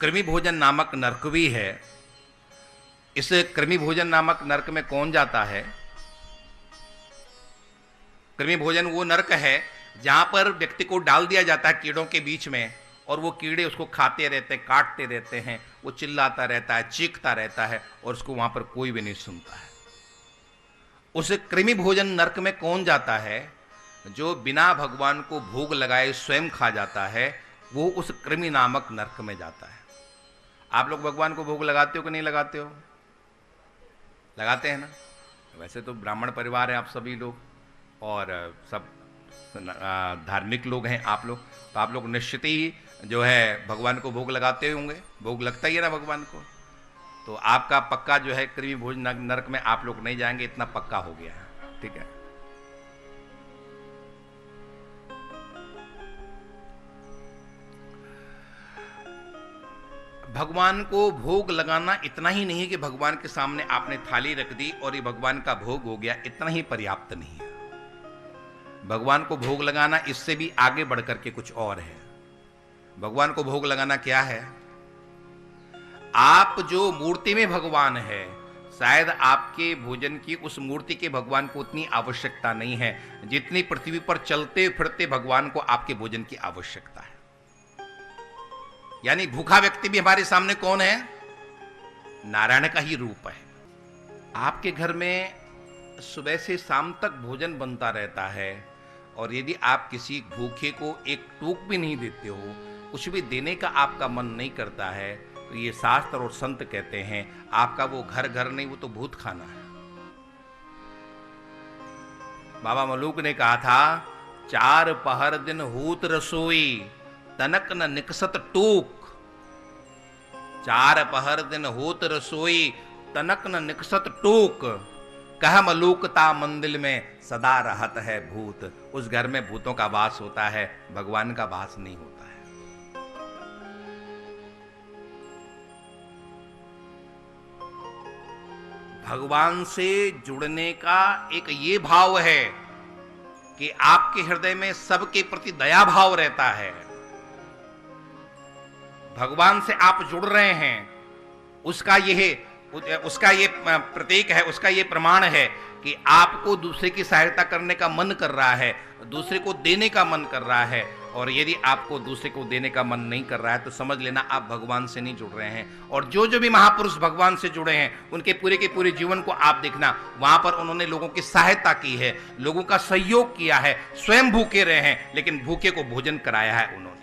कृमि भोजन नामक नरक भी है। इस कृमि भोजन नामक नरक में कौन जाता है? कृमि भोजन वो नरक है जहां पर व्यक्ति को डाल दिया जाता है कीड़ों के बीच में, और वो कीड़े उसको खाते रहते हैं, काटते रहते हैं, वो चिल्लाता रहता है, चीखता रहता है, और उसको वहां पर कोई भी नहीं सुनता है। उस कृमि भोजन नरक में कौन जाता है? जो बिना भगवान को भोग लगाए स्वयं खा जाता है, वो उस कृमि नामक नरक में जाता है। आप लोग भगवान को भोग लगाते हो कि नहीं लगाते हो? लगाते हैं ना? वैसे तो ब्राह्मण परिवार है आप सभी लोग, और सब धार्मिक लोग हैं आप लोग, तो आप लोग निश्चित ही जो है भगवान को भोग लगाते होंगे। भोग लगता ही है ना भगवान को। तो आपका पक्का जो है कृमि भोजन नरक में आप लोग नहीं जाएंगे, इतना पक्का हो गया है। ठीक है। भगवान को भोग लगाना इतना ही नहीं है कि भगवान के सामने आपने थाली रख दी और ये भगवान का भोग हो गया, इतना ही पर्याप्त नहीं है। भगवान को भोग लगाना इससे भी आगे बढ़कर के कुछ और है। भगवान को भोग लगाना क्या है? आप जो मूर्ति में भगवान है, शायद आपके भोजन की उस मूर्ति के भगवान को उतनी आवश्यकता नहीं है जितनी पृथ्वी पर चलते फिरते भगवान को आपके भोजन की आवश्यकता है। यानी भूखा व्यक्ति भी हमारे सामने कौन है? नारायण का ही रूप है। आपके घर में सुबह से शाम तक भोजन बनता रहता है, और यदि आप किसी भूखे को एक टूक भी नहीं देते हो, कुछ भी देने का आपका मन नहीं करता है, तो ये शास्त्र और संत कहते हैं आपका वो घर घर नहीं, वो तो भूत खाना है। बाबा मलूक ने कहा था, 4 पहर दिन हूत रसोई, तनक न निकसत टूक। 4 पहर दिन होत रसोई, तनक न निकसत टूक। कह मलूकता मंदिर में सदा रहत है भूत। उस घर में भूतों का वास होता है, भगवान का वास नहीं होता है। भगवान से जुड़ने का एक ये भाव है कि आपके हृदय में सबके प्रति दया भाव रहता है। भगवान से आप जुड़ रहे हैं, उसका ये प्रतीक है, उसका ये प्रमाण है कि आपको दूसरे की सहायता करने का मन कर रहा है, दूसरे को देने का मन कर रहा है। और यदि आपको दूसरे को देने का मन नहीं कर रहा है तो समझ लेना आप भगवान से नहीं जुड़ रहे हैं। और जो जो भी महापुरुष भगवान से जुड़े हैं, उनके पूरे के पूरे जीवन को आप देखना, वहां पर उन्होंने लोगों की सहायता की है, लोगों का सहयोग किया है, स्वयं भूखे रहे हैं लेकिन भूखे को भोजन कराया है उन्होंने।